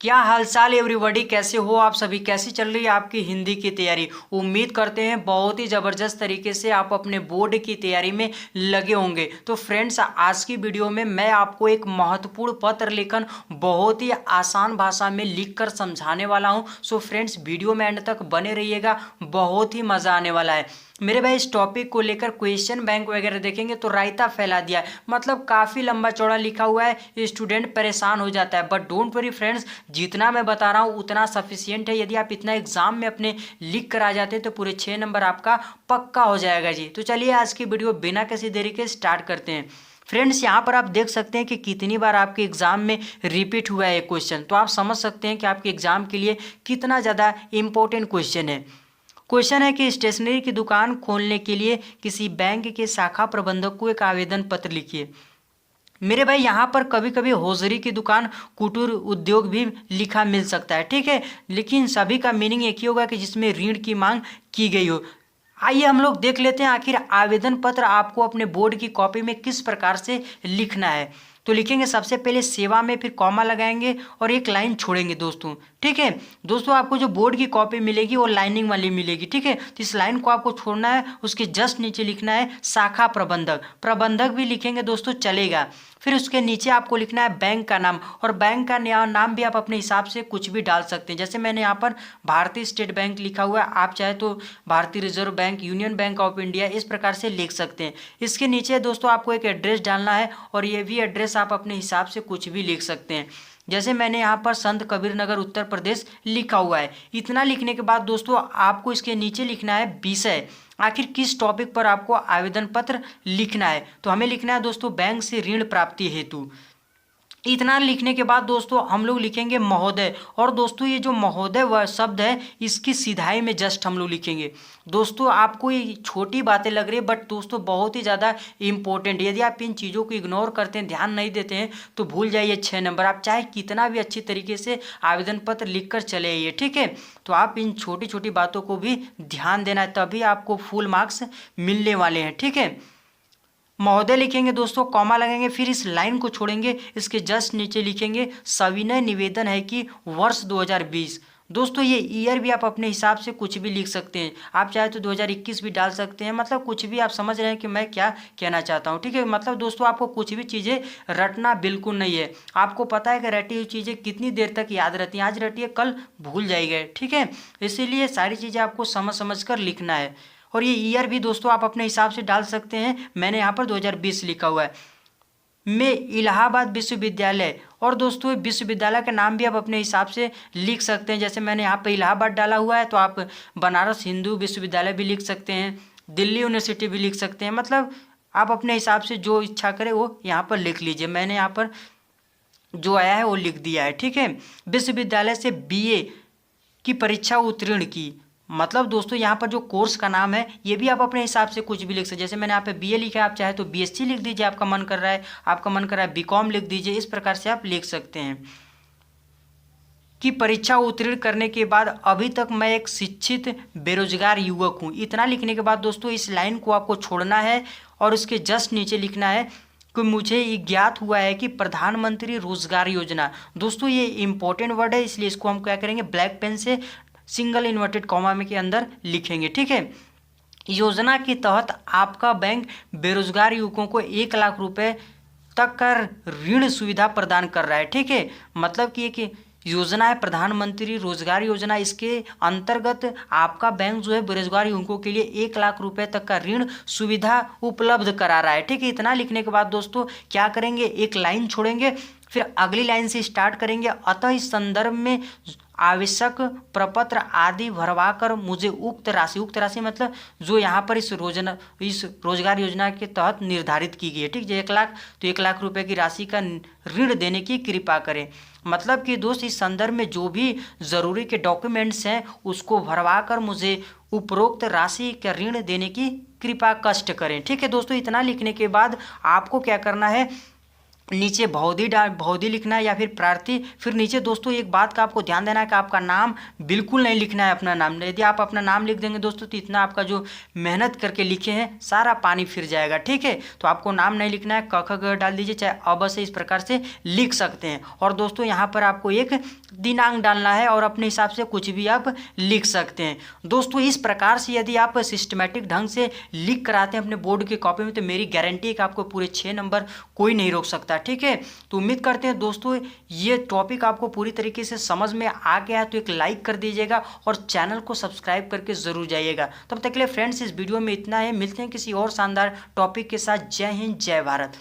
क्या हालचाल एवरीबॉडी, कैसे हो आप सभी। कैसी चल रही है आपकी हिंदी की तैयारी। उम्मीद करते हैं बहुत ही ज़बरदस्त तरीके से आप अपने बोर्ड की तैयारी में लगे होंगे। तो फ्रेंड्स, आज की वीडियो में मैं आपको एक महत्वपूर्ण पत्र लेखन बहुत ही आसान भाषा में लिखकर समझाने वाला हूं। सो फ्रेंड्स, वीडियो में एंड तक बने रहिएगा, बहुत ही मज़ा आने वाला है। मेरे भाई, इस टॉपिक को लेकर क्वेश्चन बैंक वगैरह देखेंगे तो रायता फैला दिया है, मतलब काफ़ी लंबा चौड़ा लिखा हुआ है, स्टूडेंट परेशान हो जाता है। बट डोंट वरी फ्रेंड्स, जितना मैं बता रहा हूँ उतना सफिशियंट है। यदि आप इतना एग्जाम में अपने लिख कर आ जाते हैं तो पूरे 6 नंबर आपका पक्का हो जाएगा जी। तो चलिए आज की वीडियो बिना किसी देरी के स्टार्ट करते हैं। फ्रेंड्स, यहाँ पर आप देख सकते हैं कि कितनी बार आपके एग्जाम में रिपीट हुआ है क्वेश्चन, तो आप समझ सकते हैं कि आपके एग्जाम के लिए कितना ज़्यादा इंपॉर्टेंट क्वेश्चन है। क्वेश्चन है कि स्टेशनरी की दुकान खोलने के लिए किसी बैंक के शाखा प्रबंधक को एक आवेदन पत्र लिखिए। मेरे भाई, यहाँ पर कभी कभी हौजरी की दुकान, कुटीर उद्योग भी लिखा मिल सकता है, ठीक है, लेकिन सभी का मीनिंग एक ही होगा कि जिसमें ऋण की मांग की गई हो। आइए हम लोग देख लेते हैं आखिर आवेदन पत्र आपको अपने बोर्ड की कॉपी में किस प्रकार से लिखना है। तो लिखेंगे सबसे पहले सेवा में, फिर कॉमा लगाएंगे और एक लाइन छोड़ेंगे दोस्तों, ठीक है। दोस्तों, आपको जो बोर्ड की कॉपी मिलेगी वो लाइनिंग वाली मिलेगी, ठीक है। तो इस लाइन को आपको छोड़ना है, उसके जस्ट नीचे लिखना है शाखा प्रबंधक। प्रबंधक भी लिखेंगे दोस्तों, चलेगा। फिर उसके नीचे आपको लिखना है बैंक का नाम, और बैंक का नाम भी आप अपने हिसाब से कुछ भी डाल सकते हैं। जैसे मैंने यहाँ पर भारतीय स्टेट बैंक लिखा हुआ है, आप चाहे तो भारतीय reserve bank, union bank of India, इस प्रकार से लिख सकते हैं। इसके नीचे दोस्तों आपको एक एड्रेस डालना है, और ये भी एड्रेस आप अपने हिसाब से कुछ भी लिख सकते हैं। जैसे मैंने यहाँ पर संत कबीर नगर उत्तर प्रदेश लिखा हुआ है। इतना लिखने के बाद दोस्तों आपको इसके नीचे लिखना है विषय, आखिर किस टॉपिक पर आपको आवेदन पत्र लिखना है। तो हमें लिखना है दोस्तों बैंक से ऋण प्राप्ति हेतु। इतना लिखने के बाद दोस्तों हम लोग लिखेंगे महोदय, और दोस्तों ये जो महोदय वह शब्द है इसकी सिधाई में जस्ट हम लोग लिखेंगे। दोस्तों आपको ये छोटी बातें लग रही है, बट दोस्तों बहुत ही ज़्यादा इंपॉर्टेंट। यदि आप इन चीज़ों को इग्नोर करते हैं, ध्यान नहीं देते हैं, तो भूल जाइए 6 नंबर। आप चाहे कितना भी अच्छी तरीके से आवेदन पत्र लिख कर चले आइए, ठीक है। तो आप इन छोटी छोटी बातों को भी ध्यान देना है, तभी आपको फुल मार्क्स मिलने वाले हैं, ठीक है। महोदय लिखेंगे दोस्तों, कॉमा लगेंगे, फिर इस लाइन को छोड़ेंगे, इसके जस्ट नीचे लिखेंगे सविनय निवेदन है कि वर्ष 2020। दोस्तों ये ईयर भी आप अपने हिसाब से कुछ भी लिख सकते हैं, आप चाहे तो 2021 भी डाल सकते हैं, मतलब कुछ भी। आप समझ रहे हैं कि मैं क्या कहना चाहता हूँ, ठीक है। मतलब दोस्तों आपको कुछ भी चीज़ें रटना बिल्कुल नहीं है। आपको पता है कि रटी हुई चीज़ें कितनी देर तक याद रहती हैं, आज रटिए कल भूल जाएंगे, ठीक है। इसीलिए सारी चीज़ें आपको समझ समझ कर लिखना है। और ये ईयर भी दोस्तों आप अपने हिसाब से डाल सकते हैं, मैंने यहाँ पर 2020 लिखा हुआ है। मैं इलाहाबाद विश्वविद्यालय, और दोस्तों विश्वविद्यालय का नाम भी आप अपने हिसाब से लिख सकते हैं। जैसे मैंने यहाँ पर इलाहाबाद डाला हुआ है, तो आप बनारस हिंदू विश्वविद्यालय भी लिख सकते हैं, दिल्ली यूनिवर्सिटी भी लिख सकते हैं। मतलब आप अपने हिसाब से जो इच्छा करें वो यहाँ पर लिख लीजिए। मैंने यहाँ पर जो आया है वो लिख दिया है, ठीक है। विश्वविद्यालय से BA की परीक्षा उत्तीर्ण की, मतलब दोस्तों यहाँ पर जो कोर्स का नाम है ये भी आप अपने हिसाब से कुछ भी लिख सकते हैं। जैसे मैंने यहाँ पे BA लिखा है, आप चाहे तो BSc लिख दीजिए, आपका मन कर रहा है, आपका मन कर रहा है BCom लिख दीजिए, इस प्रकार से आप लिख सकते हैं। कि परीक्षा उत्तीर्ण करने के बाद अभी तक मैं एक शिक्षित बेरोजगार युवक हूँ। इतना लिखने के बाद दोस्तों इस लाइन को आपको छोड़ना है, और उसके जस्ट नीचे लिखना है कि मुझे ये ज्ञात हुआ है कि प्रधानमंत्री रोजगार योजना। दोस्तों ये इंपॉर्टेंट वर्ड है, इसलिए इसको हम क्या करेंगे, ब्लैक पेन से सिंगल इन्वर्टेड कॉमा में के अंदर लिखेंगे, ठीक है। योजना के तहत आपका बैंक बेरोजगार युवकों को 1 लाख रुपए तक का ऋण सुविधा प्रदान कर रहा है, ठीक है। मतलब कि एक योजना है प्रधानमंत्री रोजगार योजना, इसके अंतर्गत आपका बैंक जो है बेरोजगार युवकों के लिए 1 लाख रुपए तक का ऋण सुविधा उपलब्ध करा रहा है, ठीक है। इतना लिखने के बाद दोस्तों क्या करेंगे, एक लाइन छोड़ेंगे, फिर अगली लाइन से स्टार्ट करेंगे। अतः इस संदर्भ में आवश्यक प्रपत्र आदि भरवाकर मुझे उक्त राशि मतलब जो यहाँ पर इस रोजगार योजना के तहत निर्धारित की गई है, ठीक है। 1 लाख, तो 1 लाख रुपए की राशि का ऋण देने की कृपा करें। मतलब कि दोस्त इस संदर्भ में जो भी जरूरी के डॉक्यूमेंट्स हैं उसको भरवाकर मुझे उपरोक्त राशि का ऋण देने की कृपा कष्ट करें, ठीक है दोस्तों। इतना लिखने के बाद आपको क्या करना है, नीचे बहुधी लिखना है या फिर प्रार्थी। फिर नीचे दोस्तों एक बात का आपको ध्यान देना है कि आपका नाम बिल्कुल नहीं लिखना है अपना नाम। यदि आप अपना नाम लिख देंगे दोस्तों तो इतना आपका जो मेहनत करके लिखे हैं सारा पानी फिर जाएगा, ठीक है। तो आपको नाम नहीं लिखना है, क ख ग डाल दीजिए, चाहे अब से इस प्रकार से लिख सकते हैं। और दोस्तों यहाँ पर आपको एक दिनांक डालना है और अपने हिसाब से कुछ भी आप लिख सकते हैं। दोस्तों इस प्रकार से यदि आप सिस्टमेटिक ढंग से लिख कर आते हैं अपने बोर्ड की कॉपी में तो मेरी गारंटी है कि आपको पूरे 6 नंबर कोई नहीं रोक सकता, ठीक है। तो उम्मीद करते हैं दोस्तों ये टॉपिक आपको पूरी तरीके से समझ में आ गया है, तो एक लाइक कर दीजिएगा और चैनल को सब्सक्राइब करके जरूर जाइएगा। तब तक के लिए फ्रेंड्स इस वीडियो में इतना है, मिलते हैं किसी और शानदार टॉपिक के साथ। जय हिंद, जय भारत।